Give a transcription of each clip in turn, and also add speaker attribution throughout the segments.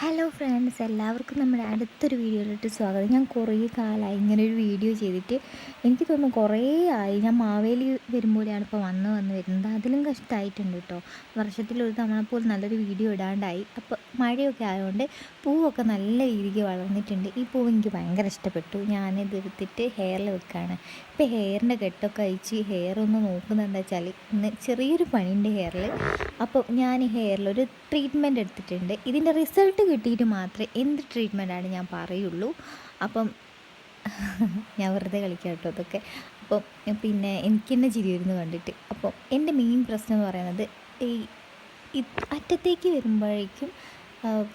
Speaker 1: Hello friends, എല്ലാവർക്കും നമ്മുടെ അടുത്തൊരു വീഡിയോയിലോട്ട് സ്വാഗതം. ഞാൻ കുറേ കാലമായി ഇങ്ങനൊരു വീഡിയോ ചെയ്തിട്ട്. എനിക്ക് തോന്നുന്നു കുറേ ആയി. ഞാൻ മാവേലി വരുമ്പോഴാണ് ഇപ്പോൾ വന്ന് വരുന്നത്. അതിലും കഷ്ടമായിട്ടുണ്ട് കേട്ടോ. വർഷത്തിലൊരു തവണ പോലും നല്ലൊരു വീഡിയോ ഇടാണ്ടായി. അപ്പോൾ മഴയൊക്കെ ആയതുകൊണ്ട് പൂവൊക്കെ നല്ല രീതിക്ക് വളർന്നിട്ടുണ്ട്. ഈ പൂവ് എനിക്ക് ഭയങ്കര ഇഷ്ടപ്പെട്ടു. ഞാനിത് എടുത്തിട്ട് ഹെയറിൽ വെക്കുകയാണ്. ഇപ്പോൾ ഹെയറിൻ്റെ കെട്ടൊക്കെ അയച്ച് ഹെയർ ഒന്ന് നോക്കുന്നത് എന്താ വെച്ചാൽ ഇന്ന് ചെറിയൊരു പണിയുണ്ട് ഹെയറിൽ. അപ്പോൾ ഞാൻ ഈ ഹെയറിലൊരു ട്രീറ്റ്മെൻറ്റ് എടുത്തിട്ടുണ്ട്. ഇതിൻ്റെ റിസൾട്ട് കിട്ടിയിട്ട് മാത്രമേ എന്ത് ട്രീറ്റ്മെൻറ്റാണ് ഞാൻ പറയുള്ളൂ. അപ്പം ഞാൻ വെറുതെ കളിക്കാം കേട്ടോ അതൊക്കെ. അപ്പം പിന്നെ എനിക്ക് തന്നെ ചിരി വരുന്നു കണ്ടിട്ട്. അപ്പോൾ എൻ്റെ മെയിൻ പ്രശ്നം എന്ന് പറയുന്നത് ഈ അറ്റത്തേക്ക് വരുമ്പോഴേക്കും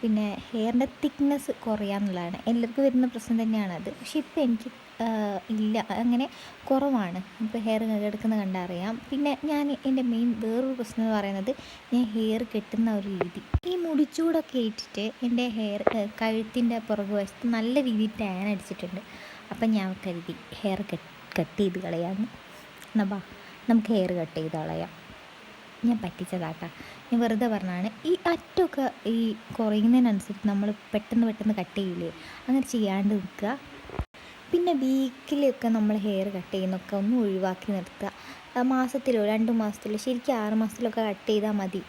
Speaker 1: പിന്നെ ഹെയറിൻ്റെ തിക്നെസ് കുറയാന്നുള്ളതാണ്. എല്ലാവർക്കും വരുന്ന പ്രശ്നം തന്നെയാണത്. പക്ഷെ ഇപ്പോൾ എനിക്ക് ഇല്ല, അങ്ങനെ കുറവാണ്. ഇപ്പോൾ ഹെയർ എടുക്കുന്ന കണ്ടറിയാം. പിന്നെ ഞാൻ എൻ്റെ മെയിൻ വേറൊരു പ്രശ്നം എന്ന് പറയുന്നത് ഞാൻ ഹെയർ കെട്ടുന്ന ഒരു രീതി. ഈ മുടിച്ചൂടൊക്കെ ഇട്ടിട്ട് എൻ്റെ ഹെയർ കഴുത്തിൻ്റെ പുറകു വശത്ത് നല്ല രീതിയിൽ ടാൻ അടിച്ചിട്ടുണ്ട്. അപ്പം ഞാൻ കരുതി ഹെയർ കട്ട് ചെയ്ത് കളയാമെന്ന്. എന്നാൽ ബാ നമുക്ക് ഹെയർ കട്ട് ചെയ്ത് കളയാം. ഞാൻ പറ്റിച്ചതാട്ടാ, ഞാൻ വെറുതെ പറഞ്ഞാണ്. ഈ അറ്റമൊക്കെ ഈ കുറയുന്നതിനനുസരിച്ച് നമ്മൾ പെട്ടെന്ന് കട്ട് ചെയ്യില്ലേ, അങ്ങനെ ചെയ്യാണ്ട് നിൽക്കുക. പിന്നെ വീക്കിലൊക്കെ നമ്മൾ ഹെയർ കട്ട് ചെയ്യുന്നൊക്കെ ഒന്ന് ഒഴിവാക്കി നിർത്തുക. മാസത്തിലോ 2 മാസത്തിലോ, ശരിക്കും 6 മാസത്തിലൊക്കെ കട്ട് ചെയ്താൽ മതി.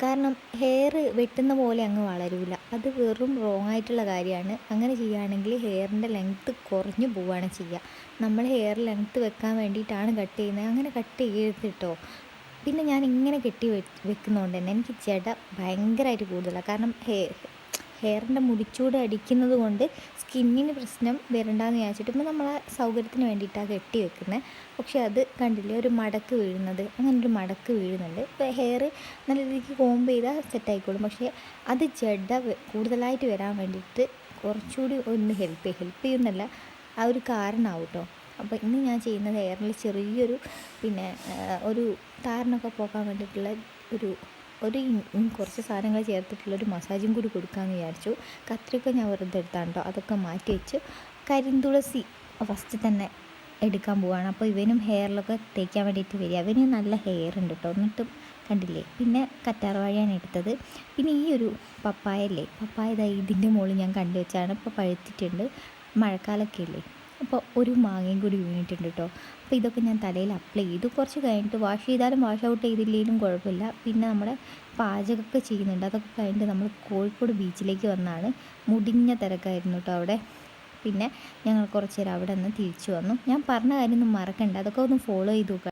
Speaker 1: കാരണം ഹെയർ വെട്ടുന്ന പോലെ അങ്ങ് വളരില്ല. അത് വെറും റോങ് ആയിട്ടുള്ള കാര്യമാണ്. അങ്ങനെ ചെയ്യുകയാണെങ്കിൽ ഹെയറിൻ്റെ ലെങ്ത്ത് കുറഞ്ഞു പോവുകയാണ് ചെയ്യുക. നമ്മൾ ഹെയർ ലെങ്ത്ത് വെക്കാൻ വേണ്ടിയിട്ടാണ് കട്ട് ചെയ്യുന്നത്. അങ്ങനെ കട്ട് ചെയ്യരുത് കേട്ടോ. പിന്നെ ഞാൻ ഇങ്ങനെ കെട്ടി വെക്കുന്നതുകൊണ്ട് തന്നെ എനിക്ക് ജട ഭയങ്കരമായിട്ട് കൂടുതലാണ്. കാരണം ഹെയറിൻ്റെ മുടിച്ചൂട് അടിക്കുന്നത് കൊണ്ട് സ്കിന്നിന് പ്രശ്നം വരണ്ടെന്ന് വിചാരിച്ചിട്ട് ഇപ്പോൾ നമ്മളെ സൗകര്യത്തിന് വേണ്ടിയിട്ടാണ് കെട്ടി വെക്കുന്നത്. പക്ഷേ അത് കണ്ടില്ലേ, ഒരു മടക്ക് വീഴുന്നത്, അങ്ങനെ ഒരു മടക്ക് വീഴുന്നുണ്ട്. ഇപ്പോൾ ഹെയർ നല്ല രീതിക്ക് കോംബ് ചെയ്താൽ സെറ്റായിക്കോളും. പക്ഷേ അത് ജട കൂടുതലായിട്ട് വരാൻ വേണ്ടിയിട്ട് കുറച്ചുകൂടി ഒന്ന് ഹെൽപ്പ് ചെയ്യുന്നല്ല, ആ ഒരു കാരണമാവും കേട്ടോ. അപ്പോൾ ഇന്ന് ഞാൻ ചെയ്യുന്നത് ഹെയറിൽ ചെറിയൊരു പിന്നെ ഒരു താരനൊക്കെ പോകാൻ വേണ്ടിയിട്ടുള്ള ഒരു കുറച്ച് സാധനങ്ങൾ ചേർത്തിട്ടുള്ളൊരു മസാജും കൂടി കൊടുക്കാമെന്ന് വിചാരിച്ചു. കത്രിക ഞാൻ വെറുതെ എടുത്താണ് കേട്ടോ. അതൊക്കെ മാറ്റി വെച്ച് കരിന്തുളസി ഫസ്റ്റ് തന്നെ എടുക്കാൻ പോവുകയാണ്. അപ്പോൾ ഇവനും ഹെയറിലൊക്കെ തേക്കാൻ വേണ്ടിയിട്ട് വരിക. അവന് നല്ല ഹെയർ ഉണ്ട് കേട്ടോ. എന്നിട്ടും കണ്ടില്ലേ. പിന്നെ കറ്റാർവാഴയാണ് എടുത്തത്. പിന്നെ ഈ ഒരു പപ്പായല്ലേ, പപ്പായ ഇതിൻ്റെ മുകളിൽ ഞാൻ കണ്ടു വെച്ചാണ്. ഇപ്പോൾ പഴുത്തിട്ടുണ്ട്. മഴക്കാലമൊക്കെ ഇല്ലേ, അപ്പോൾ ഒരു മാങ്ങയും കൂടി വീണിട്ടുണ്ട് കേട്ടോ. അപ്പോൾ ഇതൊക്കെ ഞാൻ തലയിൽ അപ്ലൈ ചെയ്തു. കുറച്ച് കഴിഞ്ഞിട്ട് വാഷ് ചെയ്താലും വാഷ് ഔട്ട് ചെയ്തില്ലെങ്കിലും കുഴപ്പമില്ല. പിന്നെ നമ്മുടെ പാചകമൊക്കെ ചെയ്യുന്നുണ്ട്. അതൊക്കെ കഴിഞ്ഞിട്ട് നമ്മൾ കോഴിക്കോട് ബീച്ചിലേക്ക് വന്നാണ്. മുടിഞ്ഞ തിരക്കായിരുന്നു കേട്ടോ അവിടെ. പിന്നെ ഞങ്ങൾ കുറച്ച് നേരം അവിടെ നിന്ന് തിരിച്ചു വന്നു. ഞാൻ പറഞ്ഞ കാര്യം ഒന്നും മറക്കണ്ട, അതൊക്കെ ഒന്ന് ഫോളോ ചെയ്തു.